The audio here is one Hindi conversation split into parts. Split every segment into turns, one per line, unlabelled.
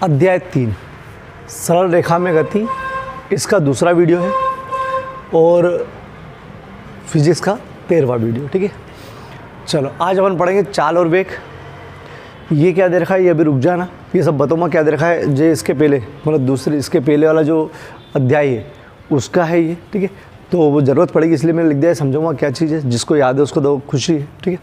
अध्याय 3 सरल रेखा में गति, इसका दूसरा वीडियो है और फिजिक्स का 13वां वीडियो। ठीक है, चलो आज अपन पढ़ेंगे चाल और वेग। ये क्या दे रखा है, ये अभी रुक जाना, ये सब बताऊँगा क्या दे रखा है। जो इसके पहले मतलब दूसरे इसके पहले वाला जो अध्याय है उसका है ये। ठीक है, तो वो ज़रूरत पड़ेगी इसलिए मैंने लिख दिया है, समझाऊँगा क्या चीज़ है, जिसको याद है उसको दो खुशी है। ठीक है,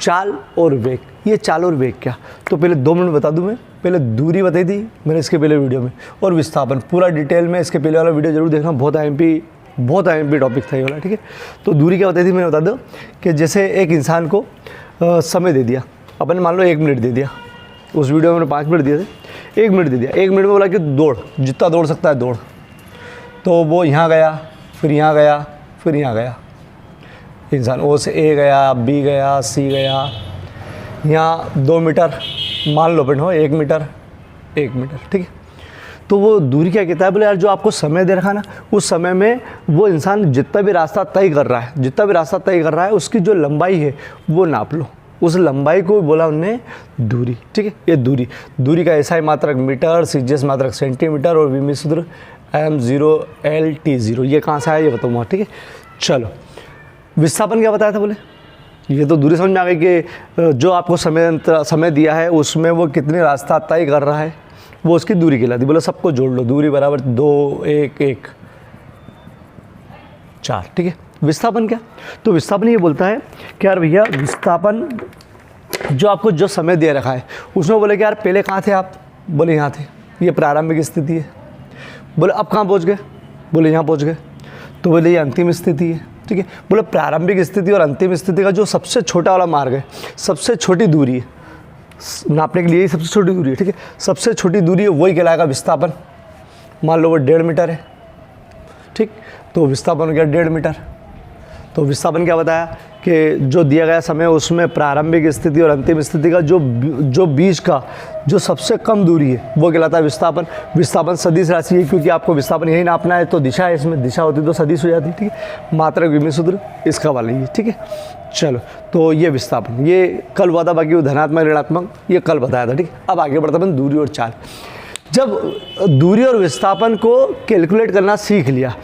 चाल और वेग। ये चाल और वेग क्या, तो पहले 2 मिनट बता दूं। मैं पहले दूरी बताई थी मैंने इसके पहले वीडियो में, और विस्थापन पूरा डिटेल में इसके पहले वाला वीडियो जरूर देखना, बहुत आईएमपी टॉपिक था ये वाला। ठीक है, तो दूरी क्या बताई थी मैंने बता दो कि जैसे एक इंसान को समय दे दिया अपन, मान लो 1 मिनट दे दिया, उस वीडियो में मैंने 5 मिनट दिए थे, 1 मिनट दे दिया। 1 मिनट में बोला कि दौड़, जितना दौड़ सकता है दौड़, तो वो यहाँ गया, फिर यहाँ गया, फिर यहाँ गया। इंसान ओ से ए गया, बी गया, सी गया, यहाँ 2 मीटर मान लो अपन हो, 1 मीटर 1 मीटर। ठीक है, तो वो दूरी क्या कहता है, बोले यार जो आपको समय दे रखा ना, उस समय में वो इंसान जितना भी रास्ता तय कर रहा है उसकी जो लंबाई है वो नाप लो। उस लंबाई को बोला उन्होंने दूरी। ठीक है, ये दूरी का एसआई मात्रक मीटर, सीजीएस मात्रक सेंटीमीटर और विमी सूत्र m0 LT0। ये कहाँ से आया ये बताऊँगा। ठीक है, चलो विस्थापन क्या बताया था, बोले ये तो दूरी समझ में आ गई कि जो आपको समय दिया है उसमें वो कितने रास्ता तय कर रहा है, वो उसकी दूरी कहलाती। बोले सबको जोड़ लो, दूरी बराबर 2 1 1 4। ठीक है, विस्थापन क्या, तो विस्थापन ये बोलता है कि यार भैया विस्थापन जो आपको जो समय दे रखा है उसमें बोले कि यार पहले कहाँ थे आप, बोले यहाँ थे, ये प्रारंभिक स्थिति है। बोले अब कहाँ पहुँच गए, बोले यहाँ पहुँच गए, तो बोले ये अंतिम स्थिति है। ठीक है, बोले प्रारंभिक स्थिति और अंतिम स्थिति का जो सबसे छोटा वाला मार्ग है, सबसे छोटी दूरी है नापने के लिए, ही सबसे छोटी दूरी है। ठीक है, सबसे छोटी दूरी है वही कहलाएगा विस्थापन। मान लो वो 1.5 मीटर है। ठीक, तो विस्थापन हो गया 1.5 मीटर। तो विस्थापन क्या बताया कि जो दिया गया समय उसमें प्रारंभिक स्थिति और अंतिम स्थिति का जो बीच का जो सबसे कम दूरी है वो कहलाता है विस्थापन। विस्थापन सदिश राशि है, क्योंकि आपको विस्थापन यही नापना है, तो दिशा है, इसमें दिशा होती तो सदिश हो जाती। ठीक है, मात्रक विमी सूत्र इसका वाला ही है। ठीक है, चलो तो ये विस्थापन ये कल हुआ था, बाकी वो धनात्मक ऋणात्मक ये कल बताया था। ठीक है, अब आगे बढ़ता अपन दूरी और चाल। जब दूरी और विस्थापन को कैलकुलेट करना सीख लिया,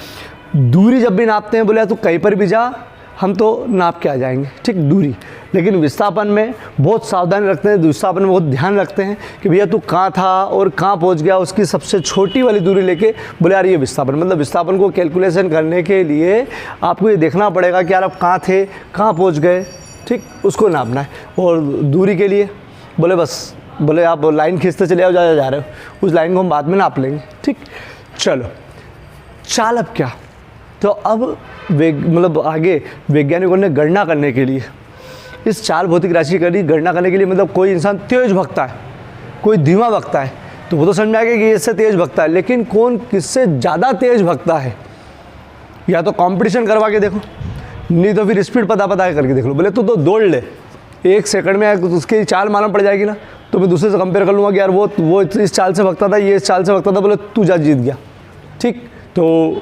दूरी जब भी नापते हैं बोले तो कहीं पर भी जा हम तो नाप के आ जाएंगे। ठीक, दूरी। लेकिन विस्थापन में बहुत सावधानी रखते हैं, विस्थापन में बहुत ध्यान रखते हैं कि भैया तू कहाँ था और कहाँ पहुँच गया, उसकी सबसे छोटी वाली दूरी लेके बोले यार ये विस्थापन। मतलब विस्थापन को कैलकुलेशन करने के लिए आपको ये देखना पड़ेगा कि यार आप कहाँ थे, कहाँ पहुँच गए। ठीक, उसको नापना है। और दूरी के लिए बोले बस बोले आप लाइन खींचते चले आओ, जा रहे हो, उस लाइन को हम बाद में नाप लेंगे। ठीक, चलो चाल अब क्या, तो अब मतलब आगे वैज्ञानिकों ने गणना करने के लिए इस चाल भौतिक राशि की गणना करने के लिए, मतलब कोई इंसान तेज भगता है, कोई धीमा भगता है, तो वो तो समझ में आएगा कि इससे तेज भगता है, लेकिन कौन किससे ज़्यादा तेज भगता है, या तो कंपटीशन करवा के देखो, नहीं तो फिर स्पीड पता करके देख लो। बोले तो दौड़ ले 1 सेकंड में, उसकी चाल मालूम पड़ जाएगी ना, तो मैं दूसरे से कंपेयर कर लूँगा कि यार वो इस चाल से भगता था, ये इस चाल से भगता था, बोले तू जा जीत गया। ठीक, तो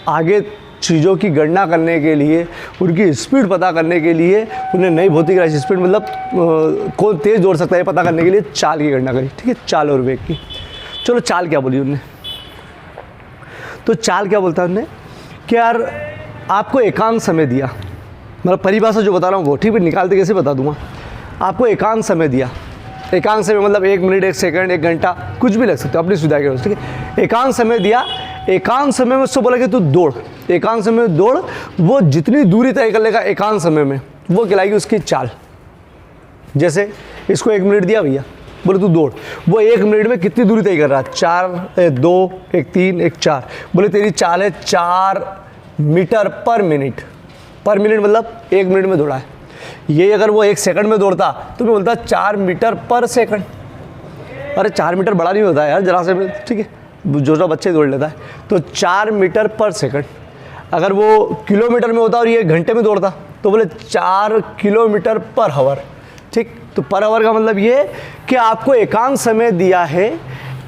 आगे चीज़ों की गणना करने के लिए, उनकी स्पीड पता करने के लिए उन्हें नई भौतिक राशि स्पीड मतलब कौन तेज़ दौड़ सकता है पता करने के लिए चाल की गणना करी। ठीक है, चाल और वेग की। चलो चाल क्या बोली उन्होंने, तो चाल क्या बोलता है उन्होंने कि यार आपको एकांक समय दिया, मतलब परिभाषा जो बता रहा हूँ वो, ठीक है, निकालते कैसे बता दूंगा। आपको एकांक समय दिया, एकांक समय मतलब 1 मिनट 1 सेकंड 1 घंटा कुछ भी लग सकता है अपनी सुविधा के। ठीक है, एकांक समय दिया, एकांक समय में उससे बोला कि तू दौड़, एकांक समय में दौड़, वो जितनी दूरी तय कर लेगा एकांक समय में वो कहलाएगी उसकी चाल। जैसे इसको 1 मिनट दिया भैया, बोले तू दौड़, वो 1 मिनट में कितनी दूरी तय कर रहा है, 4 2 1 3 1 4, बोले तेरी चाल है 4 मीटर पर मिनट। पर मिनट मतलब 1 मिनट में दौड़ा है। ये अगर वो 1 सेकंड में दौड़ता तो मैं बोलता 4 मीटर पर सेकंड। अरे 4 मीटर बड़ा नहीं होता है यार जरा से, ठीक है, जो बच्चे दौड़ लेता है, तो 4 मीटर पर सेकंड। अगर वो किलोमीटर में होता और ये घंटे में दौड़ता तो बोले 4 किलोमीटर पर आवर। ठीक, तो पर आवर का मतलब ये कि आपको एकांक समय दिया है,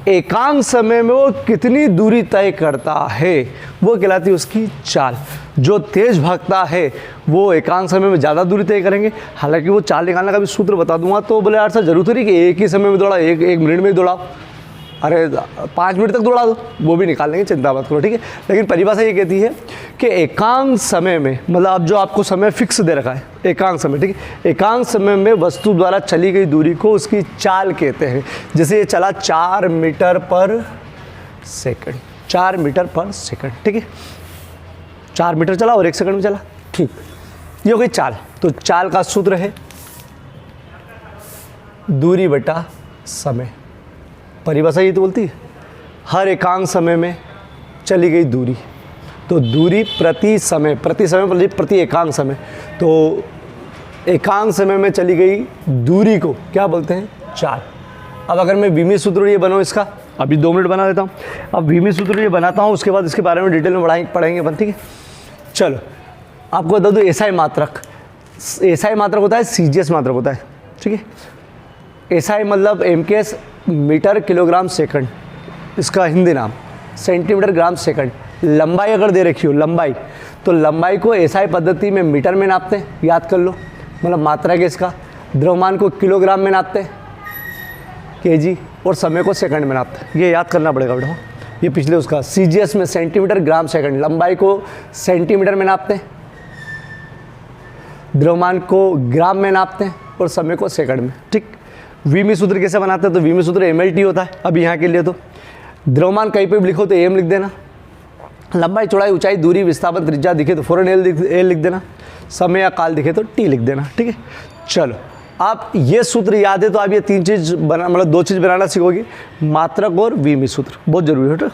एकांक समय में वो कितनी दूरी तय करता है वो कहलाती है उसकी चाल। जो तेज भागता है वो एकांक समय में ज़्यादा दूरी तय करेंगे। हालांकि वो चाल निकालने का भी सूत्र बता दूंगा। तो बोले यार सर जरूरत नहीं कि एक ही समय में दौड़ा, एक मिनट में ही दौड़ाओ, अरे 5 मिनट तक दौड़ा दो, वो भी निकाल लेंगे, चिंता मत करो, ठीक है। लेकिन परिभाषा ये कहती है कि एकांक समय में, मतलब अब जो आपको समय फिक्स दे रखा है एकांक समय, ठीक है, एकांक समय में वस्तु द्वारा चली गई दूरी को उसकी चाल कहते हैं। जैसे ये चला 4 मीटर पर सेकंड, 4 मीटर पर सेकंड, ठीक है, 4 मीटर चला और 1 सेकंड में चला, ठीक, ये हो गई चाल। तो चाल का सूत्र है दूरी बटा समय। परिभाषा ये तो बोलती है हर एकांक समय में चली गई दूरी, तो दूरी प्रति समय प्रति एकांक समय, तो एकांक समय में चली गई दूरी को क्या बोलते हैं, चाल। अब अगर मैं विमी सूत्र ये बनाऊँ इसका, अभी 2 मिनट बना देता हूँ। अब विमी सूत्र ये बनाता हूँ, उसके बाद इसके बारे में डिटेल में पढ़ेंगे अपन, ठीक है। चलो आपको बता दूँ एसआई मात्रक, एसआई मात्रक होता है सीजीएस मात्रक होता है, ठीक है। एसआई मतलब एमकेएस मीटर किलोग्राम सेकंड, इसका हिंदी नाम सेंटीमीटर ग्राम सेकंड। लंबाई अगर दे रखी हो लंबाई, तो लंबाई को एसआई पद्धति में मीटर में नापते हैं, याद कर लो, मतलब मात्रा के इसका। द्रव्यमान को किलोग्राम में नापते हैं, केजी, और समय को सेकंड में नापते हैं, ये याद करना पड़ेगा बेटा। ये पिछले उसका सीजीएस में सेंटीमीटर ग्राम सेकंड, लंबाई को सेंटीमीटर में नापते हैं, द्रव्यमान को ग्राम में नापते हैं और समय को सेकंड में, ठीक। विमी सूत्र कैसे बनाते हैं, तो विमी सूत्र एमएलटी होता है। अभी यहाँ के लिए तो द्रव्यमान कहीं पे भी लिखो तो एम लिख देना, लंबाई चौड़ाई ऊंचाई दूरी विस्थापन त्रिज्या दिखे तो फौरन एल लिख देना, समय या काल दिखे तो टी लिख देना, ठीक है। चलो आप ये सूत्र याद है तो आप ये 3 चीज़ बना, मतलब 2 चीज़ बनाना सीखोगे, मात्रक और विमी सूत्र, बहुत जरूरी है, ठीक।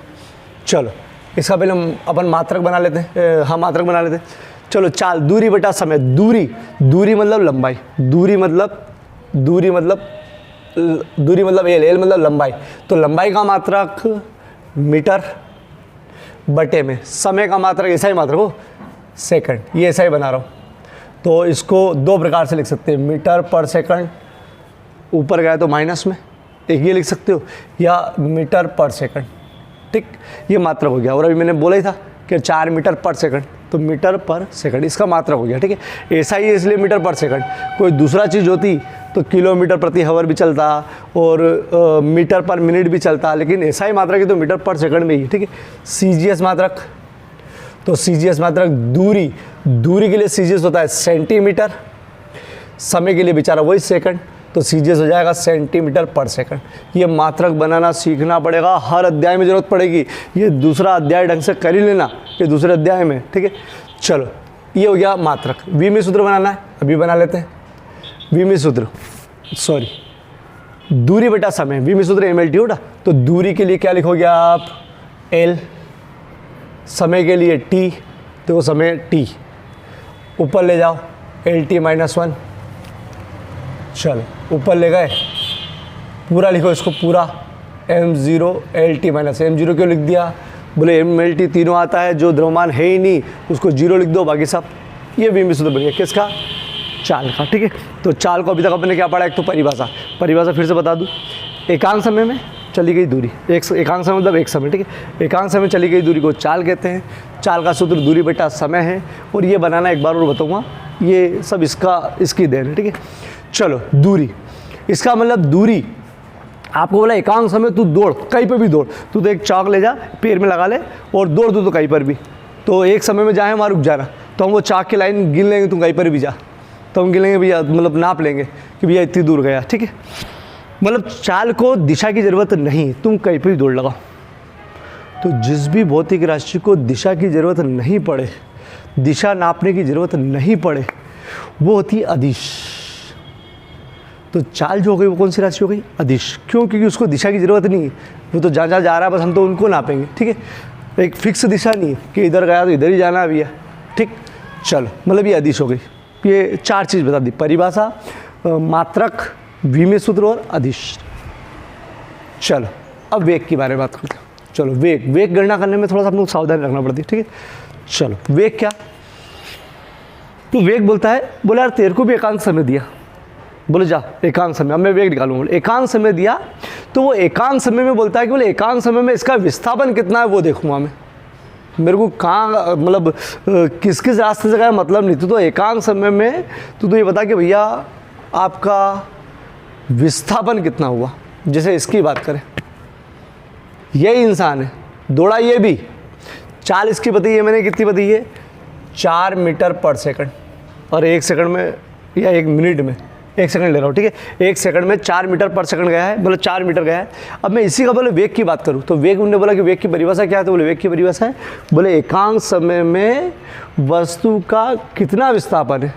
चलो इसका पहले हम अपन मात्रक बना लेते हैं, हाँ मात्रक बना लेते हैं। चलो चाल दूरी बटा समय, दूरी मतलब लंबाई, दूरी मतलब एल मतलब लंबाई, तो लंबाई का मात्रक मीटर बटे में, समय का मात्रक एसआई मात्रक हो सेकंड, ये एसआई बना रहा हूँ। तो इसको 2 प्रकार से लिख सकते हैं, मीटर पर सेकंड, ऊपर गया तो माइनस में एक ये लिख सकते हो, या मीटर पर सेकंड, ठीक, ये मात्रक हो गया। और अभी मैंने बोला ही था कि 4 मीटर पर सेकंड, तो मीटर पर सेकंड इसका मात्रक हो गया, ठीक है। ऐसा ही है इसलिए मीटर पर सेकंड, कोई दूसरा चीज़ होती तो किलोमीटर प्रति हावर भी चलता और मीटर पर मिनट भी चलता, लेकिन ऐसा ही मात्रक है तो मीटर पर सेकंड में ही, ठीक है। सीजीएस मात्रक, तो सीजीएस मात्रक दूरी के लिए सीजीएस होता है सेंटीमीटर, समय के लिए बेचारा वही सेकंड, तो सीजीएस हो जाएगा सेंटीमीटर पर सेकंड। ये मात्रक बनाना सीखना पड़ेगा, हर अध्याय में जरूरत पड़ेगी, ये दूसरा अध्याय ढंग से कर ही लेना, ये दूसरे अध्याय में, ठीक है। चलो ये हो गया मात्रक। विमी सूत्र बनाना है, अभी बना लेते हैं। विमी सूत्र, सॉरी दूरी बटा समय, विमी सूत्र एमएलटी होगा, तो दूरी के लिए क्या लिखोगे आप, एल, समय के लिए टी, तो समय टी, ऊपर ले जाओ एल टी -1, चलो ऊपर ले गए, पूरा लिखो इसको पूरा, m0 L T minus, m0 क्यों लिख दिया, बोले mlt तीनों आता है, जो द्रव्यमान है ही नहीं उसको 0 लिख दो, बाकी सब। ये विमी सूत्र बन गया किसका, चाल का, ठीक है। तो चाल को अभी तक अपने क्या पढ़ा, एक तो परिभाषा फिर से बता दूं, एकांक समय में चली गई दूरी, एकांक समय मतलब एक समय, ठीक है। एकांक समय चली गई दूरी को चाल कहते हैं। चाल का सूत्र दूरी बटा समय है, और ये बनाना एक बार और बताऊंगा, ये सब इसकी देन है, ठीक है। चलो दूरी, इसका मतलब दूरी, आपको बोला एकांक समय तू दौड़, कहीं पर भी दौड़, तू तो एक चाक ले जा, पैर में लगा ले और दौड़ तू तो कहीं पर भी, तो एक समय में जाए वहाँ रुक जाना, तो हम वो चाक की लाइन गिन लेंगे, तुम कहीं पर भी जा, तो हम गिनेंगे भैया, मतलब नाप लेंगे कि भैया इतनी दूर गया, ठीक है। मतलब चाल को दिशा की ज़रूरत नहीं, तुम कहीं पर भी दौड़ लगाओ। तो जिस भी भौतिक राशि को दिशा की ज़रूरत नहीं पड़े, दिशा नापने की ज़रूरत नहीं पड़े, वो होती है अदिश। तो चाल जो हो गई वो कौन सी राशि हो गई, अदिश। क्यों, क्योंकि उसको दिशा की ज़रूरत नहीं है, वो तो जहाँ जहाँ जा रहा है बस हम तो उनको नापेंगे, ठीक है। एक फिक्स दिशा नहीं है कि इधर गया तो इधर ही जाना भैया, ठीक। चलो मतलब ये अदिश हो गई। ये 4 चीज़ बता दी, परिभाषा, मात्रक, विमी सूत्र और अदिश। चलो अब वेग के बारे में बात करते हैं। चलो वेग गणना करने में थोड़ा सा आपको सावधानी रखना पड़ती है, ठीक है। चलो वेग क्या, तो वेग बोलता है, बोले यार तेरे को भी एकांक समय दिया, बोले जा एकांक समय, अब मैं वेग निकालूंगा, बोले एकांक समय दिया, तो वो एकांक समय में बोलता है कि बोले एकांक समय में इसका विस्थापन कितना है वो देखूंगा मैं, मेरे को कहाँ मतलब किस किस रास्ते से गया मतलब नहीं। तो एकांक समय में तो ये बता कि भैया आपका विस्थापन कितना हुआ। जैसे इसकी बात करें, यही इंसान है, दौड़ा ये भी, चाल इसकी बताई है मैंने, कितनी बताई है 4 मीटर पर सेकंड, और 1 सेकंड में या 1 मिनट में, 1 सेकंड ले रहा हूँ, ठीक है, 1 सेकंड में 4 मीटर पर सेकंड गया है, मतलब 4 मीटर गया है। अब मैं इसी का बोले वेग की बात करूँ तो वेग, उन्होंने बोला कि वेग की परिभाषा क्या है, तो बोले वेग की परिभाषा है, बोले एकांक समय में वस्तु का कितना विस्थापन है,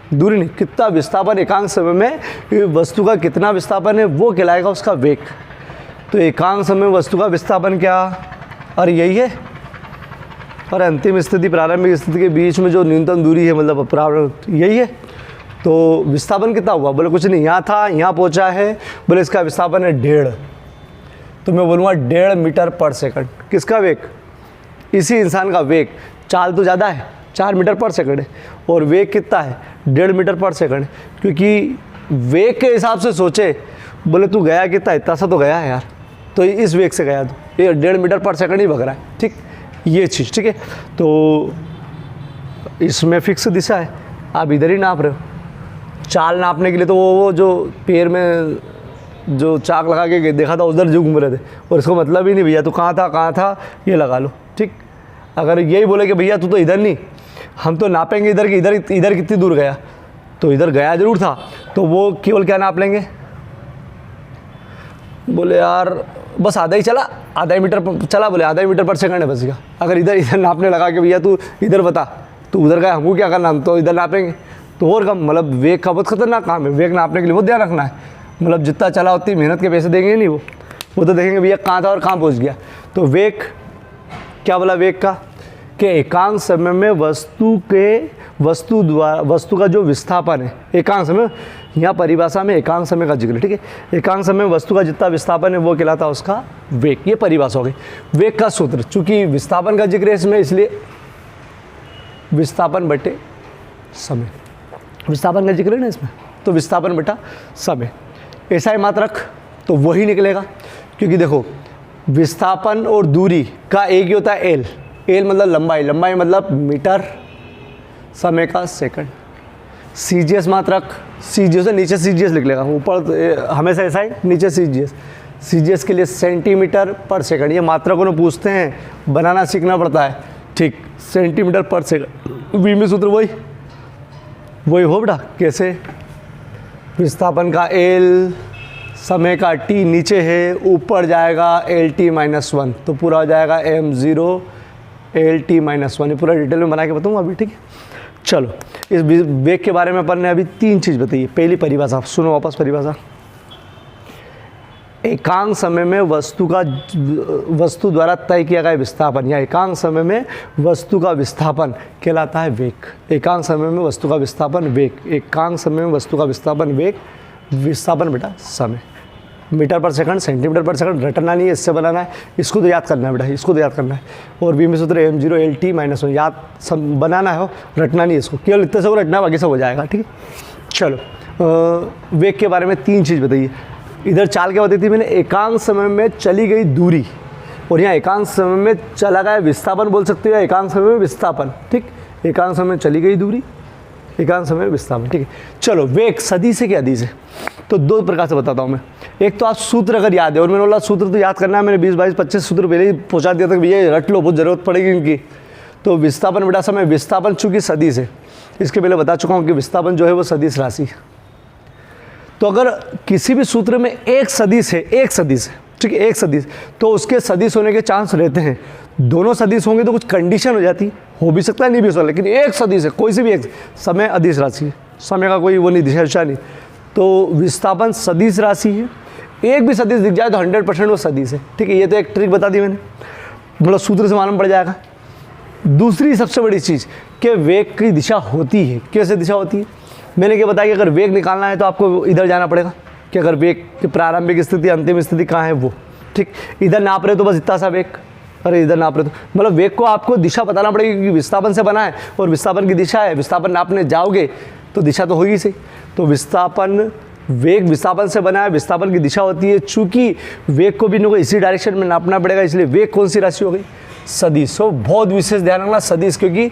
दूरी नहीं, कितना विस्थापन, एकांक समय में वस्तु का कितना विस्थापन है वो कहलाएगा उसका वेग। तो एकांक समय में वस्तु का विस्थापन क्या, और यही है, और अंतिम स्थिति प्रारंभिक स्थिति के बीच में जो न्यूनतम दूरी है, मतलब प्रारंभ यही है। तो विस्थापन कितना हुआ, बोले कुछ नहीं, यहाँ था यहाँ पहुँचा है, बोले इसका विस्थापन है 1.5, तो मैं बोलूँगा 1.5 मीटर पर सेकंड। किसका वेग, इसी इंसान का वेग। चाल तो ज़्यादा है, 4 मीटर पर सेकंड है, और वेग कितना है 1.5 मीटर पर सेकंड। क्योंकि वेग के हिसाब से सोचे, बोले तू गया कितना, इतना सा तो गया है यार, तो इस वेग से गया, तो ये 1.5 मीटर पर सेकंड ही भग रहा है, ठीक, ये चीज़, ठीक है। तो इसमें फिक्स दिशा है, आप इधर ही नाप रहे हो। चाल नापने के लिए तो वो जो पैर में जो चाक लगा के देखा था उधर जो घूम रहे थे, और इसको मतलब ही नहीं भैया तू कहाँ था ये लगा लो, ठीक। अगर यही बोले कि भैया तू तो इधर नहीं, हम तो नापेंगे इधर कि इधर कितनी दूर गया, तो इधर गया जरूर था, तो वो केवल क्या नाप लेंगे, बोले यार बस आधा ही चला, आधा ही मीटर चला, बोले आधा ही मीटर पर सेकंड है बस का। अगर इधर नापने लगा कि भैया तू इधर बता, तू उधर गया, हमको क्या करना, हम तो इधर नापेंगे, तो और कम। मतलब वेग का बहुत खतरनाक काम है, वेग नापने के लिए बहुत ध्यान रखना है। मतलब जितना चला उतनी मेहनत के पैसे देंगे नहीं, वो तो देखेंगे भैया कहाँ था और कहाँ पहुँच गया। तो वेग क्या बोला, वेग का कि एकांक समय में वस्तु का जो विस्थापन है, एकांक समय, यहाँ परिभाषा में एकांक समय का जिक्र है, ठीक है। एकांक समय में वस्तु का जितना विस्थापन है वो कहलाता है उसका वेग, ये परिभाषा हो गई। वेग का सूत्र, चूंकि विस्थापन का जिक्र है इसमें, इसलिए विस्थापन बटे समय, विस्थापन का जिक्र है ना इसमें, तो विस्थापन बटा समय, ऐसा ही मात्रक तो वही निकलेगा। क्योंकि देखो विस्थापन और दूरी का एक ही होता है एल, एल मतलब लंबाई, लंबाई मतलब मीटर, समय का सेकंड। सीजीएस मात्रक, सीजीएस से नीचे सीजीएस लिख लेगा, ऊपर हमेशा ऐसा ही, नीचे सीजीएस, सीजीएस के लिए सेंटीमीटर पर सेकंड। ये मात्रकों को पूछते हैं, बनाना सीखना पड़ता है, ठीक, सेंटीमीटर पर सेकंड। वी में सूत्र वही हो बेटा, कैसे, विस्थापन का एल, समय का टी नीचे है, ऊपर जाएगा LT-1, तो पूरा हो जाएगा m0 LT-1। ये पूरा डिटेल में बना के बताऊँगा अभी, ठीक है। चलो इस वेग के बारे में अपन ने अभी 3 चीज़ बताई है। पहली परिभाषा सुनो वापस, परिभाषा एकांक समय में वस्तु द्वारा तय किया गया विस्थापन, या एकांक समय में वस्तु का विस्थापन कहलाता है वेग। एकांक समय में वस्तु का विस्थापन वेग, एकांक समय में वस्तु का विस्थापन वेग, विस्थापन बेटा समय, मीटर पर सेकंड, सेंटीमीटर पर सेकंड, रटना नहीं है, इससे बनाना है, इसको तो याद करना है बेटा, इसको तो याद करना है। और वी में सूत्र m0 LT-1, याद सब बनाना है, रटना नहीं है इसको, केवल इतने से रटना है, बाकी सब हो जाएगा, ठीक है। चलो वेग के बारे में 3 चीज़ बताइए। इधर चाल क्या बताई थी मैंने, एकांक समय में चली गई दूरी, और यहाँ एकांक समय में चला गया विस्थापन बोल सकते हो, या एकांक समय में विस्थापन, ठीक। एकांक समय में चली गई दूरी, एकांक समय में विस्थापन, ठीक है। चलो वेग सदिश है कि अदिश है, तो 2 प्रकार से बताता हूँ मैं। एक तो आप सूत्र अगर याद है, और मैंने बोला सूत्र तो याद करना है, मैंने 20, 22, 25 सूत्र पहले ही पहुँचा दिया था कि भैया रट लो, बहुत ज़रूरत पड़ेगी इनकी। तो विस्थापन बेटा समय, विस्थापन चूँकि सदिश है, इसके पहले बता चुका हूँ कि विस्थापन जो है वो सदिश राशि है। तो अगर किसी भी सूत्र में एक सदिश है, ठीक है, एक सदिश, तो उसके सदिश होने के चांस रहते हैं। दोनों सदिश होंगे तो कुछ कंडीशन हो जाती, हो भी सकता है नहीं भी हो सकता, लेकिन एक सदिश है, कोई से भी एक, समय अदिश राशि है, समय का कोई वो नहीं, दिशा नहीं। तो विस्थापन सदिश राशि है, एक भी सदिश दिख जाए तो 100% वो सदिश है, ठीक है। ये तो एक ट्रिक बता दी मैंने, मतलब सूत्र से मालूम पड़ जाएगा। दूसरी सबसे बड़ी चीज़ कि वेग की दिशा होती है, कैसे दिशा होती है, मैंने क्या बताया कि अगर वेग निकालना है तो आपको इधर जाना पड़ेगा, कि अगर वेग की प्रारंभिक स्थिति अंतिम स्थिति कहाँ है वो, ठीक। इधर नाप रहे तो बस इतना सा वेग, अरे इधर नाप रहे तो मतलब वेग को आपको दिशा बताना पड़ेगी, क्योंकि विस्थापन से बना है और विस्थापन की दिशा है, विस्थापन नापने जाओगे तो दिशा तो होगी सही। तो विस्थापन वेग विस्थापन से बना है, विस्थापन की दिशा होती है, चूंकि वेग को भी इनको इसी डायरेक्शन में नापना पड़ेगा, इसलिए वेग कौन सी राशि हो गई, सदिश। सो बहुत विशेष ध्यान रखना सदिश, क्योंकि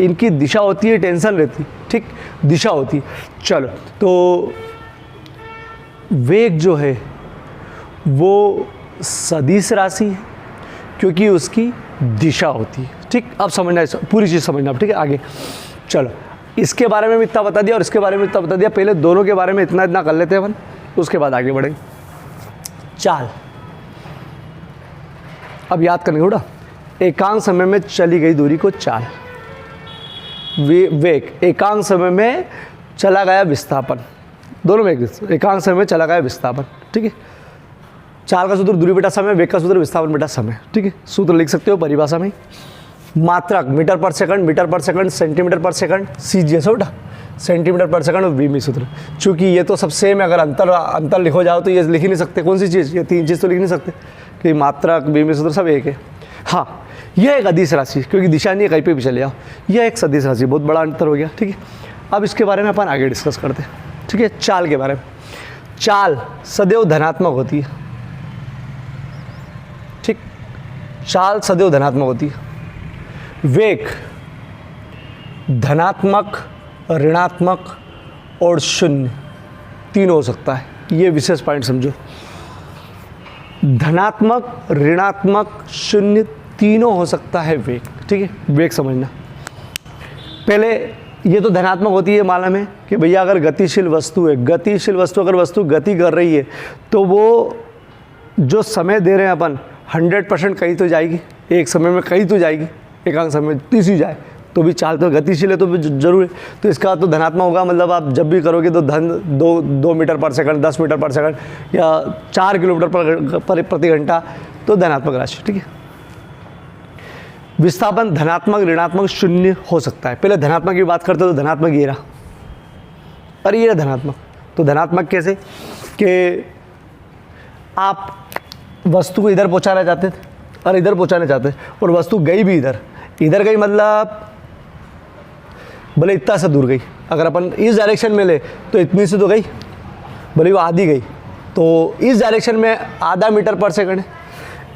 इनकी दिशा होती है, टेंशन रहती, ठीक, दिशा होती है। चलो, तो वेग जो है वो सदिश राशि है क्योंकि उसकी दिशा होती है, ठीक। अब समझना है, पूरी चीज़ समझना, ठीक है। आगे चलो, इसके बारे में भी इतना बता दिया और इसके बारे में इतना बता दिया, पहले दोनों के बारे में इतना इतना कर लेते हैं अपन, उसके बाद आगे बढ़ेंगे। चाल, अब याद करने थोड़ा, एकांक समय में चली गई दूरी को चाल, वेग एकांक समय में चला गया विस्थापन, दोनों में एकांक समय में चला गया विस्थापन, ठीक है। चाल का सूत्र दूरी बटा समय, वेग का सूत्र विस्थापन बटा समय, ठीक है। सूत्र लिख सकते हो परिभाषा में, मात्रक मीटर पर सेकंड, सेंटीमीटर पर सेकंड, CGS होगा सेंटीमीटर पर सेकंड और वीमी सूत्र। चूँकि ये तो सब सेम है, अगर अंतर लिखो जाओ तो ये लिख ही नहीं सकते, कौन सी चीज़, ये तीन चीज़ तो लिख नहीं सकते कि मात्रक वीमी सूत्र सब एक है। हाँ, यह एक अदिश राशि, क्योंकि दिशा नहीं है, कहीं पे भी चले जाओ, यह एक सदिश राशि, बहुत बड़ा अंतर हो गया, ठीक है। अब इसके बारे में अपन आगे डिस्कस करते हैं, ठीक है। चाल के बारे में, चाल सदैव धनात्मक होती है, ठीक, चाल सदैव धनात्मक होती है। वेग धनात्मक, ऋणात्मक और शून्य तीनों हो सकता है, ये विशेष पॉइंट समझो। धनात्मक, ऋणात्मक, शून्य तीनों हो सकता है वेग, ठीक है। वेग समझना, पहले ये तो धनात्मक होती है, मालूम है कि भैया अगर गतिशील वस्तु है, गतिशील वस्तु अगर वस्तु गति कर रही है तो वो जो समय दे रहे हैं अपन 100% कहीं तो जाएगी, एक समय में कहीं तो जाएगी, एकांक समय में तीसरी जाए तो भी चाल तो गतिशील है, तो भी जरूर है, तो इसका तो धनात्मक होगा। मतलब आप जब भी करोगे तो दो मीटर पर सेकंड, 10 मीटर पर सेकंड या 4 किलोमीटर प्रति घंटा, तो धनात्मक राशि, ठीक है। विस्थापन धनात्मक, ऋणात्मक, शून्य हो सकता है। पहले धनात्मक की बात करते तो धनात्मक ये रहा, अरे ये धनात्मक, तो धनात्मक कैसे कि आप वस्तु को इधर पहुंचाना चाहते थे और इधर पहुंचाना चाहते और वस्तु गई भी इधर गई, मतलब भले इतना से दूर गई, अगर अपन इस डायरेक्शन में ले तो इतनी से तो गई, भले वो आधी गई, तो इस डायरेक्शन में आधा मीटर पर सेकंड है,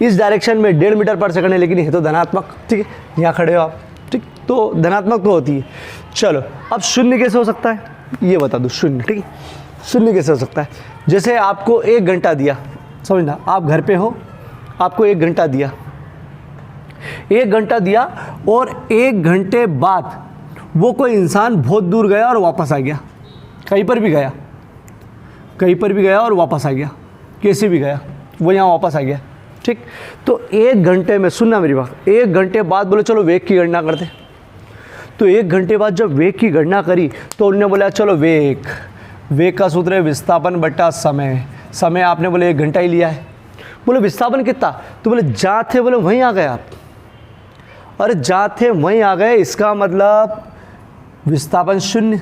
इस डायरेक्शन में 1.5 मीटर पर सेकंड है, लेकिन ये तो धनात्मक, ठीक है। यहाँ खड़े हो आप, ठीक, तो धनात्मक तो होती है। चलो, अब शून्य कैसे हो सकता है ये बता दो, शून्य, ठीक है। शून्य कैसे हो सकता है, जैसे आपको 1 घंटा दिया, समझना, आप घर पे हो, आपको 1 घंटा दिया, 1 घंटा दिया और 1 घंटे बाद वो कोई इंसान बहुत दूर गया और वापस आ गया, कहीं पर भी गया और वापस आ गया, कैसे भी गया वो यहाँ वापस आ गया, ठीक। तो 1 घंटे में, सुनना मेरी बात, 1 घंटे बाद बोले चलो वेग की गणना करते, तो 1 घंटे बाद जब वेग की गणना करी तो उन्होंने बोला चलो वेग का सूत्र है विस्थापन बटा समय आपने बोले 1 घंटा ही लिया है। बोले विस्थापन कितना, तो बोले जहाँ थे बोले वहीं आ गए आप, अरे जहाँ थे वहीं आ गए, इसका मतलब विस्थापन शून्य,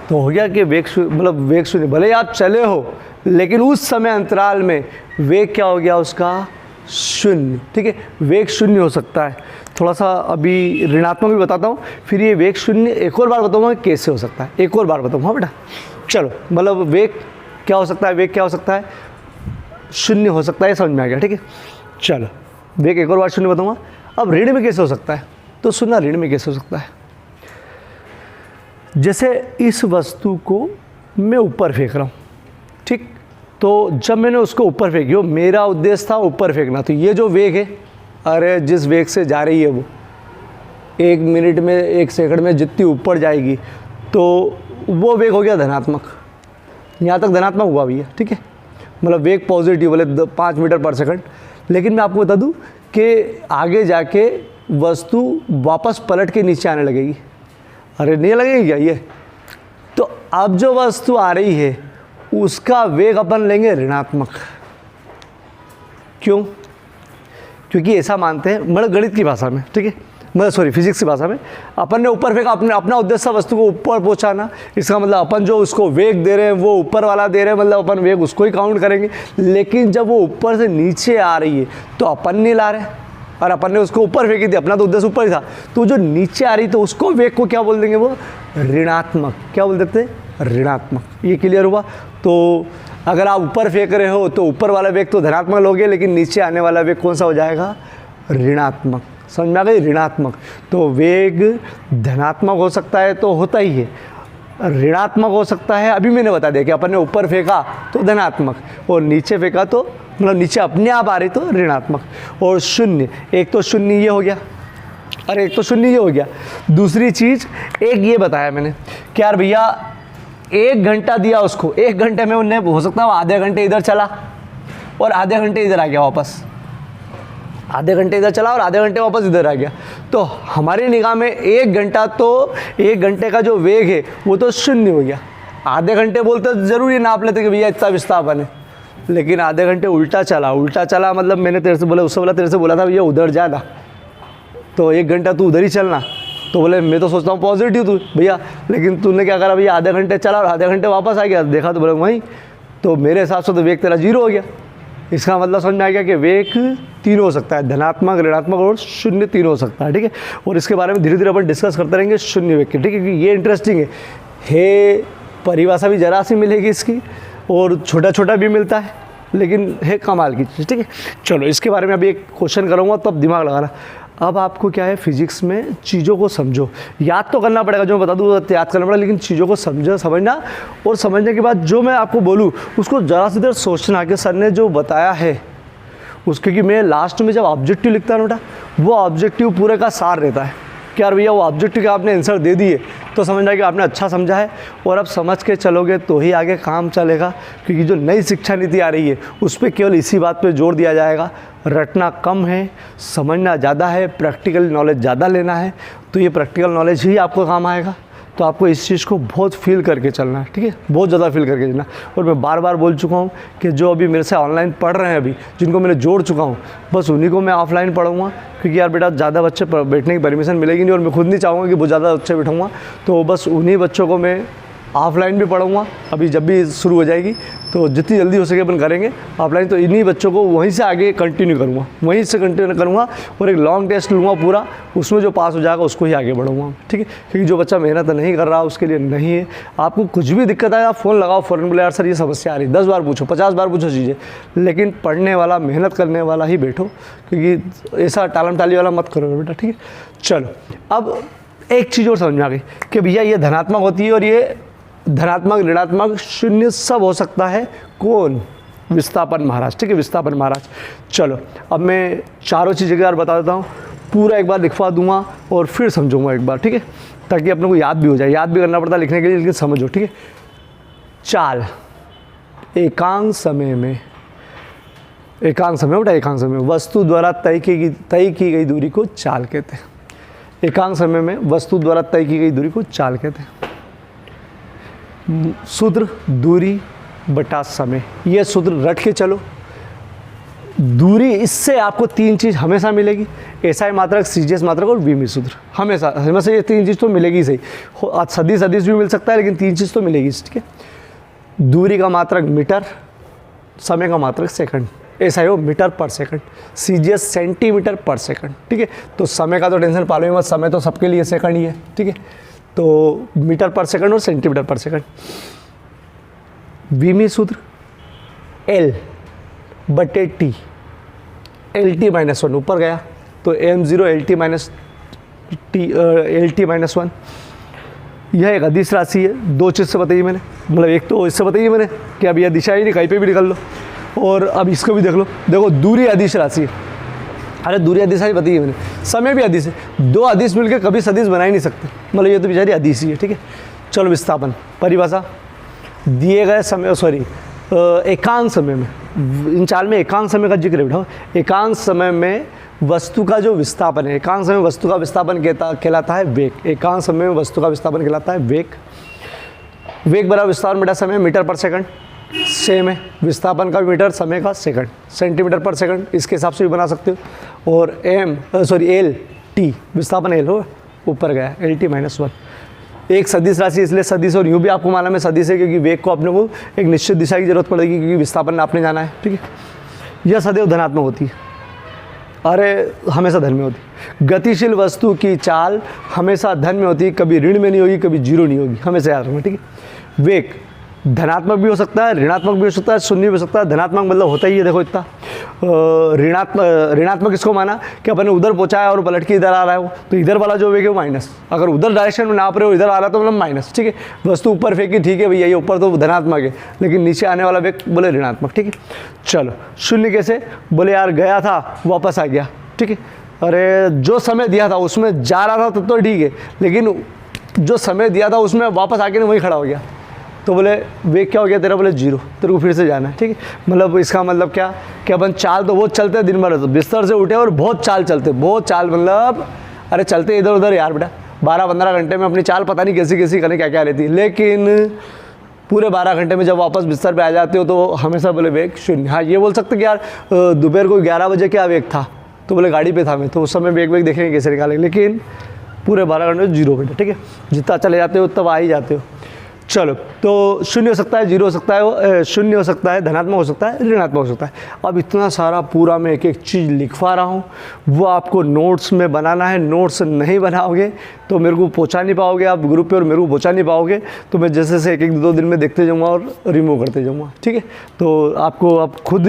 तो हो गया कि वेग शून्य, भले आप चले हो लेकिन उस समय अंतराल में वेग क्या हो गया उसका, शून्य, ठीक है। वेग शून्य हो सकता है, थोड़ा सा अभी ऋणात्मक भी बताता हूँ, फिर ये वेग शून्य एक और बार बताऊँगा कैसे हो सकता है, एक और बार बताऊँ, हाँ बेटा। चलो, मतलब वेग क्या हो सकता है, वेग क्या हो सकता है, शून्य हो सकता है, समझ में आ गया, ठीक है। चलो, वेग एक और बार शून्य बताऊँगा। अब ऋण में कैसे हो सकता है, तो सुनना, ऋण में कैसे हो सकता है, जैसे इस वस्तु को मैं ऊपर फेंक रहा हूँ, ठीक, तो जब मैंने उसको ऊपर फेंकी हो, मेरा उद्देश्य था ऊपर फेंकना, तो ये जो वेग है, अरे जिस वेग से जा रही है वो 1 मिनट में 1 सेकंड में जितनी ऊपर जाएगी, तो वो वेग हो गया धनात्मक, यहाँ तक धनात्मक हुआ भी है, ठीक है। मतलब वेग पॉजिटिव बोले 5 मीटर पर सेकंड, लेकिन मैं आपको बता दूँ कि आगे जाके वस्तु वापस पलट के नीचे आने लगेगी, अरे नहीं लगेगी क्या ये, तो अब जो वस्तु आ रही है उसका वेग अपन लेंगे ऋणात्मक, क्यों, क्योंकि ऐसा मानते हैं, मतलब गणित की भाषा में, ठीक है, मतलब सॉरी फिजिक्स की भाषा में, अपन ने ऊपर फेंका, अपना उद्देश्य वस्तु को ऊपर पहुंचाना, इसका मतलब अपन जो उसको वेग दे रहे हैं वो ऊपर वाला दे रहे हैं, मतलब अपन वेग उसको ही काउंट करेंगे। लेकिन जब वो ऊपर से नीचे आ रही है तो अपन नहीं ला रहे, और अपन ने उसको ऊपर फेंकी थी, अपना तो उद्देश्य ऊपर ही था, तो जो नीचे आ रही तो उसको वेग को क्या बोल देंगे, वो ऋणात्मक, क्या बोल देते हैं, ऋणात्मक। ये क्लियर हुआ? तो अगर आप ऊपर फेंक रहे हो तो ऊपर वाला वेग तो धनात्मक लोगे, लेकिन नीचे आने वाला वेग कौन सा हो जाएगा? ऋणात्मक। समझ में आ गई? ऋणात्मक। तो वेग धनात्मक हो सकता है तो होता ही है, ऋणात्मक हो सकता है। अभी मैंने बता दिया कि अपन ने ऊपर फेंका तो धनात्मक, और नीचे फेंका तो मतलब नीचे अपने आप आ रही तो ऋणात्मक। और शून्य, एक तो शून्य ये हो गया, अरे एक तो शून्य ये हो गया। दूसरी चीज़ एक ये बताया मैंने कि यार भैया 1 घंटा दिया उसको, 1 घंटे में उन्हें हो सकता है आधे घंटे इधर चला और आधे घंटे इधर आ गया वापस, आधे घंटे इधर चला और आधे घंटे वापस इधर आ गया। तो हमारी निगाह में 1 घंटा तो 1 घंटे का जो वेग है वो तो शून्य हो गया। आधे घंटे बोलते तो ज़रूरी नाप लेते कि भैया इतना विस्थापन है, लेकिन आधे घंटे उल्टा चला मतलब मैंने तेरे से बोला, उससे बोला तेरे से बोला था भैया उधर ज़्यादा, तो 1 घंटा तू उधर ही चलना, तो बोले मैं तो सोचता हूँ पॉजिटिव तू भैया, लेकिन तूने क्या करा भैया आधे घंटे चला और आधे घंटे वापस आ गया, देखा तो बोले वहीं, तो मेरे हिसाब से तो वेग तेरा 0 हो गया। इसका मतलब समझ में आ गया कि वेग 3 हो सकता है, धनात्मक, ऋणात्मक और शून्य 3 हो सकता है, ठीक है। और इसके बारे में धीरे धीरे अपन डिस्कस करते रहेंगे शून्य वेग के, ठीक है, क्योंकि ये इंटरेस्टिंग है। परिभाषा भी जरा सी मिलेगी इसकी और छोटा छोटा भी मिलता है, लेकिन है कमाल की चीज़, ठीक है। चलो इसके बारे में अभी एक क्वेश्चन करूँगा तब दिमाग लगाना। अब आपको क्या है, फिजिक्स में चीज़ों को समझो, याद तो करना पड़ेगा, जो मैं बता दूँ याद करना पड़ेगा, लेकिन चीज़ों को समझना और समझने के बाद जो मैं आपको बोलूँ उसको ज़रा सी देर सोचना कि सर ने जो बताया है उसके, कि मैं लास्ट में जब ऑब्जेक्टिव लिखता है बेटा, वो ऑब्जेक्टिव पूरे का सार रहता है कि यार भैया वो ऑब्जेक्टिव के आपने आंसर दे दिए तो समझना कि आपने अच्छा समझा है, और अब समझ के चलोगे तो ही आगे काम चलेगा। क्योंकि जो नई शिक्षा नीति आ रही है उस पर केवल इसी बात पे जोर दिया जाएगा, रटना कम है, समझना ज़्यादा है, प्रैक्टिकल नॉलेज ज़्यादा लेना है, तो ये प्रैक्टिकल नॉलेज ही आपको काम आएगा। तो आपको इस चीज़ को बहुत फील करके चलना है, ठीक है, बहुत ज़्यादा फील करके चलना। और मैं बार बार बोल चुका हूँ कि जो अभी मेरे से ऑनलाइन पढ़ रहे हैं, अभी जिनको मैंने जोड़ चुका हूँ, बस उन्हीं को मैं ऑफलाइन पढ़ाऊँगा, क्योंकि यार बेटा ज़्यादा बच्चे बैठने की परमिशन मिलेगी नहीं, और मैं खुद नहीं चाहूँगा कि बहुत ज़्यादा बच्चे बैठाऊँगा, तो बस उन्हीं बच्चों को मैं ऑफलाइन भी पढ़ाऊँगा। अभी जब भी शुरू हो जाएगी तो जितनी जल्दी हो सके अपन करेंगे ऑफलाइन, तो इन्हीं बच्चों को वहीं से आगे कंटिन्यू करूँगा, वहीं से कंटिन्यू करूँगा, और एक लॉन्ग टेस्ट लूँगा पूरा, उसमें जो पास हो जाएगा उसको ही आगे बढ़ाऊँगा, ठीक है। क्योंकि जो बच्चा मेहनत नहीं कर रहा उसके लिए नहीं है। आपको कुछ भी दिक्कत आए आप फ़ोन लगाओ, फ़ौरन बोले यार सर ये समस्या आ रही, 10 बार पूछो, 50 बार पूछो चीज़ें, लेकिन पढ़ने वाला, मेहनत करने वाला ही बैठो, क्योंकि ऐसा टालम टाली वाला मत करो बेटा, ठीक है। चलो अब एक चीज़ और समझ में आ गई कि भैया ये धनात्मक होती है और ये धनात्मक, ऋणात्मक, शून्य सब हो सकता है। कौन? विस्थापन महाराज, ठीक है, विस्थापन महाराज। चलो अब मैं चारों चीज़ें एक बार बता देता हूँ, पूरा एक बार लिखवा दूंगा और फिर समझूंगा एक बार, ठीक है, ताकि अपने को याद भी हो जाए। याद भी करना पड़ता है लिखने के लिए, लेकिन समझो, ठीक है। चाल, एकांक समय में, एकांक समय बेटा, एकांक समय वस्तु द्वारा तय की गई दूरी को चाल कहते हैं। एकांक समय में वस्तु द्वारा तय की गई दूरी को चाल कहते हैं। सूत्र दूरी बटा समय, ये सूत्र रट के चलो। दूरी, इससे आपको 3 चीज़ हमेशा मिलेगी, एसआई मात्रक, सीजीएस मात्रक और वीमी सूत्र, हमेशा हमेशा ये 3 चीज़ तो मिलेगी सही। सदिश सदिश भी मिल सकता है, लेकिन 3 चीज़ तो मिलेगी, ठीक है। दूरी का मात्रक मीटर, समय का मात्रक सेकंड, एसआई हो मीटर पर सेकंड, सीजीएस सेंटीमीटर पर सेकंड, ठीक है। तो समय का तो टेंशन पालो ही मत, समय तो सबके लिए सेकंड ही है, ठीक है। तो मीटर पर सेकंड और सेंटीमीटर पर सेकंड। वीमी सूत्र L बटे T, LT माइनस 1 ऊपर गया तो m0 LT minus LT minus 1। यह एक अदिश राशि है, 2 चीज़ से बताइए मैंने, मतलब एक तो इससे बताइए मैंने कि अब यह दिशा ही नहीं, कहीं पे भी निकल लो, और अब इसको भी देख लो। देखो दूरी अदिश राशि है, अरे दूरी अदिश राशि बताइए मैंने, समय भी अदिश है, 2 अदिश मिलकर कभी सदिश बना ही नहीं सकते, मतलब ये तो बेचारी अदिश ही है, ठीक है। चलो विस्थापन परिभाषा, दिए गए समय, सॉरी एकांक समय में, इन चाल में एकांक समय का जिक्र है बेटा। एकांक समय में वस्तु का जो विस्थापन है, एकांक समय में वस्तु का विस्थापन कहलाता है वेग। एकांक समय में वस्तु का विस्थापन कहलाता है वेग। वेग बराबर विस्थापन बटा समय, मीटर पर सेकंड सेम है, विस्थापन का मीटर, समय का सेकंड, सेंटीमीटर पर सेकंड, इसके हिसाब से भी बना सकते हो। और एल टी, विस्थापन एल हो, ऊपर गया LT माइनस 1। एक सदिश राशि इसलिए सदिश, और यूँ भी आपको मालूम है सदिश है, क्योंकि वेग को अपने को एक निश्चित दिशा की जरूरत पड़ेगी, क्योंकि विस्थापन नापने जाना है, ठीक है। यह सदैव धनात्मक होती है, अरे हमेशा धन में होती है। गतिशील वस्तु की चाल हमेशा धन में होती है, कभी ऋण में नहीं होगी, कभी जीरो नहीं होगी, हमेशा याद रखना, ठीक है। वेग धनात्मक भी हो सकता है, ऋणात्मक भी हो सकता है, शून्य भी हो सकता है। धनात्मक मतलब होता ही है, देखो इतना। ऋणात्मक किसको माना कि अपन ने उधर पहुंचा है और पलट के इधर आ रहा है वो, तो इधर वाला जो वेग है वो माइनस। अगर उधर डायरेक्शन में नाप रहे हो, इधर आ रहा है तो मतलब माइनस, ठीक है। वस्तु ऊपर फेंकी, ठीक है भैया, ये ऊपर तो धनात्मक है, लेकिन नीचे आने वाला वेग बोले ऋणात्मक, ठीक है। चलो शून्य कैसे, बोले यार गया था वापस आ गया, ठीक है। अरे जो समय दिया था उसमें जा रहा था तो ठीक है, लेकिन जो समय दिया था उसमें वापस आके वहीं खड़ा हो गया, तो बोले वेग क्या हो गया तेरा, बोले 0, तेरे को फिर से जाना है, ठीक है। मतलब इसका मतलब क्या कि अपन चाल तो बहुत चलते हैं दिन भर, तो बिस्तर से उठे और बहुत चाल चलते, बहुत चाल मतलब अरे चलते इधर उधर यार बेटा, 12-15 घंटे में अपनी चाल पता नहीं कैसी कैसी करने क्या क्या रहती है, लेकिन पूरे 12 घंटे में जब वापस बिस्तर पे आ जाते हो तो हमेशा बोले वेग 0। हाँ ये बोल सकते कि यार दोपहर को 11 बजे क्या वेग था, तो बोले गाड़ी पे था मैं, तो उस समय वेग देखेंगे कैसे निकालेंगे, लेकिन पूरे 12 घंटे 0 बेटा, ठीक है। जितना चले जाते हो तब आ ही जाते हो। चलो तो 0 हो सकता है, 0 हो सकता है, 0 हो सकता है, धनात्मक हो सकता है, ऋणात्मक हो सकता है। अब इतना सारा पूरा मैं एक एक चीज़ लिखवा रहा हूँ, वो आपको नोट्स में बनाना है। नोट्स नहीं बनाओगे तो मेरे को पहुँचा नहीं पाओगे आप ग्रुप पे, और मेरे को पहुँचा नहीं पाओगे तो मैं जैसे से 1-2 दिन में देखते जाऊँगा और रिमूव करते जाऊँगा, ठीक है। तो आपको अब खुद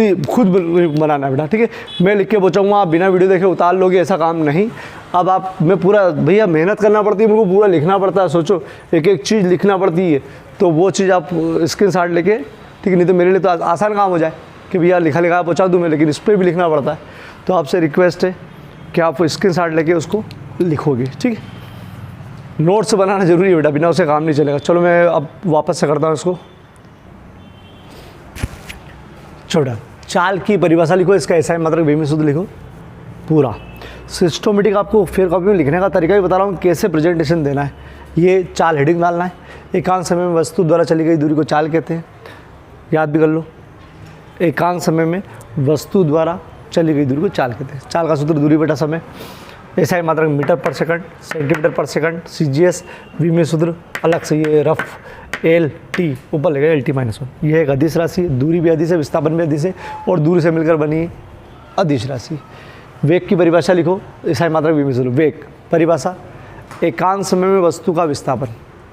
बनाना है बेटा, ठीक है। मैं लिख के पहुँचाऊँगा, आप बिना वीडियो देखे उतार लोगे, ऐसा काम नहीं। अब आप मैं पूरा भैया मेहनत करना पड़ती है, मेरे को पूरा लिखना पड़ता है, सोचो एक एक चीज़ लिखना पड़ती है, तो वो चीज़ आप स्क्रीनशॉट लेके, ठीक है। नहीं तो मेरे लिए तो आसान काम हो जाए कि भैया लिखा पहुँचा दूँ मैं, लेकिन इस पर भी लिखना पड़ता है। तो आपसे रिक्वेस्ट है कि आप स्क्रीनशॉट लेके उसको लिखोगे, ठीक है। नोट्स बनाना जरूरी है बेटा, बिना उसे काम नहीं चलेगा। चलो मैं अब वापस से करता हूँ इसको। छोटा चाल की परिभाषा लिखो, इसका ऐसा है मतलब बेमी सूत्र लिखो पूरा। सिस्टोमेटिक आपको फिर कॉपी में लिखने का तरीका भी बता रहा हूँ, कैसे प्रेजेंटेशन देना है। ये चाल हेडिंग डालना है। एकांक समय में वस्तु द्वारा चली गई दूरी को चाल कहते हैं, याद भी कर लो। एकांक समय में वस्तु द्वारा चली गई दूरी को चाल कहते हैं। चाल का सूत्र दूरी बटा समय, ऐसा मात्रक मीटर पर सेकंड, सेंटीमीटर पर सेकंड, CGS विमीय सूत्र अलग से, ये रफ LT ऊपर लगेगा LT-1। यह एक अदिश राशि, दूरी भी अदिश है, विस्थापन भी अदिश है, और दूरी से मिलकर बनी अदिश राशि। वेग की परिभाषा लिखो, ऐसा मात्रक विमीय सूत्र। वेग परिभाषा, एकांक समय में वस्तु का विस्थापन,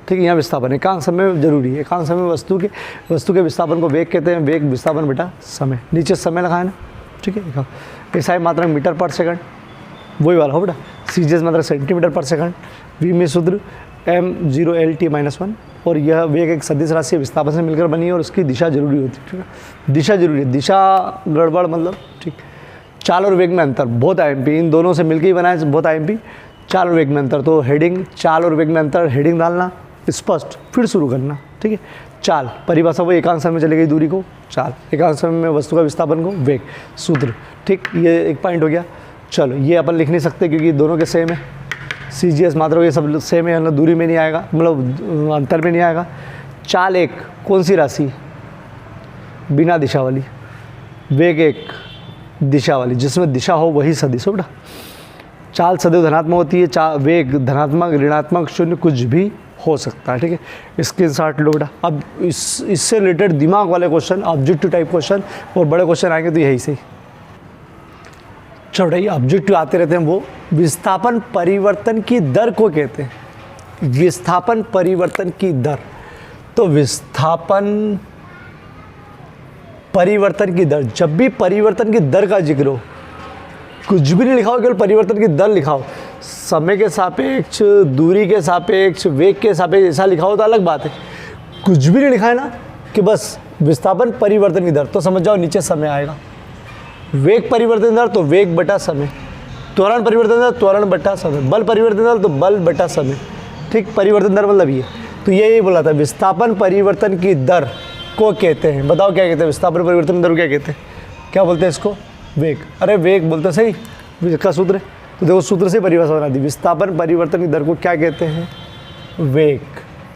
ठीक है। यहाँ विस्थापन एकांक समय में जरूरी है। एकांक समय में वस्तु के विस्थापन को वेग कहते हैं। वेग विस्थापन बेटा समय, नीचे समय लगा है ना, ठीक है। ऐसा मात्रक मीटर पर सेकंड, वही वाला हो बेटा। CGS मात्रक सेंटीमीटर पर सेकंड, विमीय सूत्र m0 LT-1। और यह वेग एक सदिश राशि विस्थापन से मिलकर बनी है, और उसकी दिशा जरूरी होती है, ठीक है। दिशा जरूरी है, दिशा गड़बड़ मतलब, ठीक। चाल और वेग में अंतर, बहुत IMP, इन दोनों से मिलकर ही बना है, बहुत IMP। चाल और वेग में अंतर, तो हेडिंग चाल और वेग में अंतर, हेडिंग डालना स्पष्ट, फिर शुरू करना, ठीक है। चाल परिभाषा, वो एकांक समय में चली गई दूरी को चाल, एकांक समय में वस्तु का विस्थापन को वेग, सूत्र, ठीक। ये एक पॉइंट हो गया। चलो ये अपन लिख नहीं सकते क्योंकि दोनों के सेम है। CGS मात्र ये सब सेम है, दूरी में नहीं आएगा, मतलब अंतर में नहीं आएगा। चाल एक कौन सी राशि, बिना दिशा वाली। वेग एक दिशा वाली, जिसमें दिशा हो वही सदिश हो बेटा। चाल सदैव धनात्मक होती है, वेग धनात्मक, ऋणात्मक, शून्य कुछ भी हो सकता है, ठीक है। स्क्रीनशॉट लो बेटा। अब इससे रिलेटेड दिमाग वाले क्वेश्चन, ऑब्जेक्टिव टाइप क्वेश्चन और बड़े क्वेश्चन आएंगे तो यही से। छोटा ऑब्जेक्टिव आते रहते हैं। वो विस्थापन परिवर्तन की दर को कहते हैं। विस्थापन परिवर्तन की दर, तो विस्थापन परिवर्तन की दर, जब भी परिवर्तन की दर का जिक्र हो, कुछ भी नहीं लिखाओ, केवल परिवर्तन की दर लिखाओ। समय के सापेक्ष, दूरी के सापेक्ष, वेग के सापेक्ष ऐसा लिखाओ तो अलग बात है। कुछ भी नहीं लिखा है ना कि बस विस्थापन परिवर्तन की दर, तो समझ जाओ नीचे समय आएगा। वेग परिवर्तन दर तो वेग बटा समय, त्वरण परिवर्तन दर त्वरण बटा समय, बल परिवर्तन दर तो बल बटा समय, ठीक। परिवर्तन दर मतलब ये, तो यही बोला था विस्थापन परिवर्तन की दर को कहते हैं। बताओ क्या कहते हैं, विस्थापन परिवर्तन दर को क्या कहते हैं, क्या बोलते हैं इसको, वेग। अरे वेग बोलते सही, इसका सूत्र है, तो देखो सूत्र से परिभाषा बना दी। विस्थापन परिवर्तन की दर को क्या कहते हैं, वेग।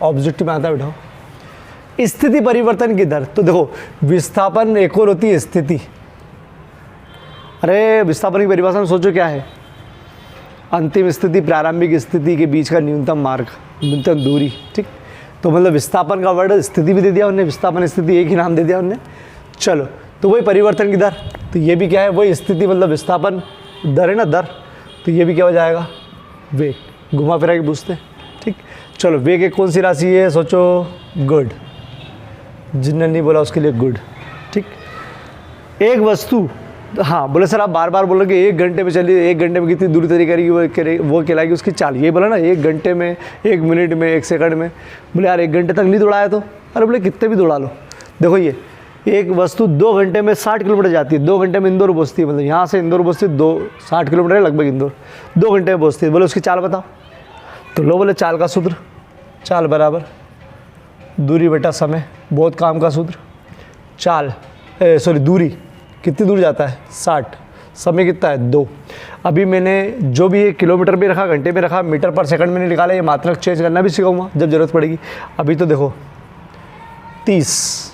ऑब्जेक्टिव में आता है बैठाओ। स्थिति परिवर्तन की दर, तो देखो विस्थापन एक और होती है स्थिति। अरे विस्थापन की परिभाषा में सोचो क्या है, अंतिम स्थिति प्रारंभिक स्थिति के बीच का न्यूनतम मार्ग, न्यूनतम दूरी, ठीक। तो मतलब विस्थापन का वर्ड स्थिति भी दे दिया उन्हें, विस्थापन स्थिति एक ही नाम दे दिया उन्हें। चलो तो वही परिवर्तन की दर, तो ये भी क्या है, वही स्थिति मतलब विस्थापन दर है ना, दर, तो ये भी क्या हो जाएगा, वेग। घुमा फिरा के पूछते हैं, ठीक। चलो वेग एक कौन सी राशि है, सोचो, गुड, जिन्होंने नहीं बोला उसके लिए गुड। ठीक, एक वस्तु, हाँ बोले सर आप बार बार बोलोगे 1 घंटे में चलिए, 1 घंटे में कितनी दूरी तय करेगी वो कहलाएगी उसकी चाल। ये बोला ना 1 घंटे में, 1 मिनट में, 1 सेकंड में। बोले यार 1 घंटे तक नहीं दौड़ाया तो, अरे बोले कितने भी दौड़ा लो। देखो ये एक वस्तु 2 घंटे में 60 किलोमीटर जाती है, 2 घंटे में इंदौर पहुँचती है, मतलब यहाँ से इंदौर पहुँचती है 60 किलोमीटर है लगभग इंदौर, 2 घंटे में पहुँचती है। बोले उसकी चाल बताओ, तो लो बोले चाल का सूत्र, चाल बराबर दूरी बटा समय, बहुत काम का सूत्र। चाल दूरी कितनी दूर जाता है 60, समय कितना है 2। अभी मैंने जो भी ये किलोमीटर में रखा, घंटे में रखा, मीटर पर सेकंड में नहीं निकाला, ये मात्रक चेंज करना भी सिखाऊंगा जब ज़रूरत पड़ेगी। अभी तो देखो 30,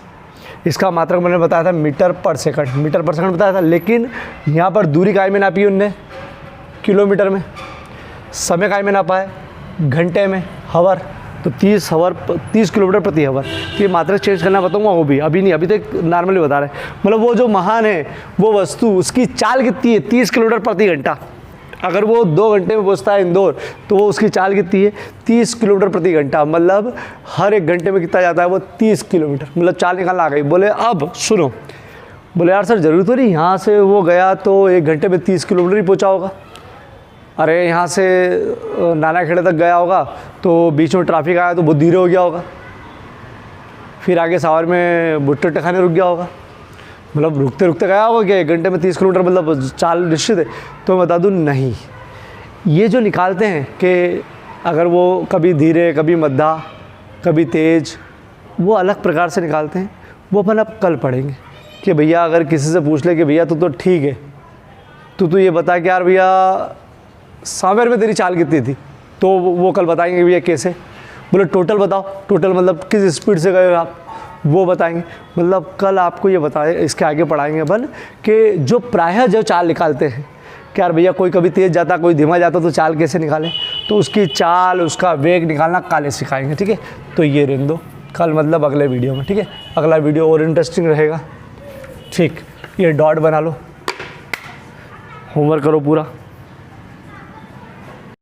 इसका मात्रक मैंने बताया था मीटर पर सेकंड बताया था, लेकिन यहाँ पर दूरी काय में नापी उनने, किलोमीटर में। समय काय में नापा है, घंटे में, हवर। तो 30 किलोमीटर प्रति हवर। तो ये मात्रक चेंज करना बताऊंगा, वो भी अभी नहीं, अभी तक नॉर्मली बता रहे हैं। मतलब वो जो महान है वो वस्तु, उसकी चाल कितनी है 30 किलोमीटर प्रति घंटा। अगर वो 2 घंटे में पहुँचता है इंदौर, तो वो उसकी चाल कितनी है 30 किलोमीटर प्रति घंटा। मतलब हर 1 घंटे में कितना जाता है वो 30 किलोमीटर, मतलब चाल निकालना आ गई। बोले अब सुनो, बोले यार सर ज़रूरी तो नहीं यहाँ से वो गया तो 1 घंटे में 30 किलोमीटर ही पहुँचा होगा। अरे यहाँ से नाना खेड़े तक गया होगा तो बीच में ट्रैफिक आया तो बहुत धीरे हो गया होगा, फिर आगे सावर में भुट्टे टखाने रुक गया होगा, मतलब रुकते रुकते गया होगा क्या 1 घंटे में 30 किलोमीटर, मतलब चाल निश्चित है। तो मैं बता दूँ नहीं, ये जो निकालते हैं कि अगर वो कभी धीरे, कभी मध्या, कभी तेज, वो अलग प्रकार से निकालते हैं। वो अपन अब कल पढ़ेंगे कि भैया अगर किसी से पूछ ले कि भैया तू तो ठीक है, तू ये बता कि यार भैया सावेर में तेरी चाल कितनी थी, तो वो कल बताएंगे भैया कैसे। बोले टोटल बताओ, टोटल मतलब किस स्पीड से गए हो आप, वो बताएंगे। मतलब कल आपको ये बताए, इसके आगे पढ़ाएंगे अपन कि जो प्रायः जो चाल निकालते हैं कि यार भैया कोई कभी तेज़ जाता, कोई धीमा जाता, तो चाल कैसे निकालें, तो उसकी चाल, उसका वेग निकालना काले सिखाएंगे। ठीक है, तो ये रहने दो कल, मतलब अगले वीडियो में। ठीक है, अगला वीडियो और इंटरेस्टिंग रहेगा। ठीक, ये डॉट बना लो, होमवर्क करो पूरा।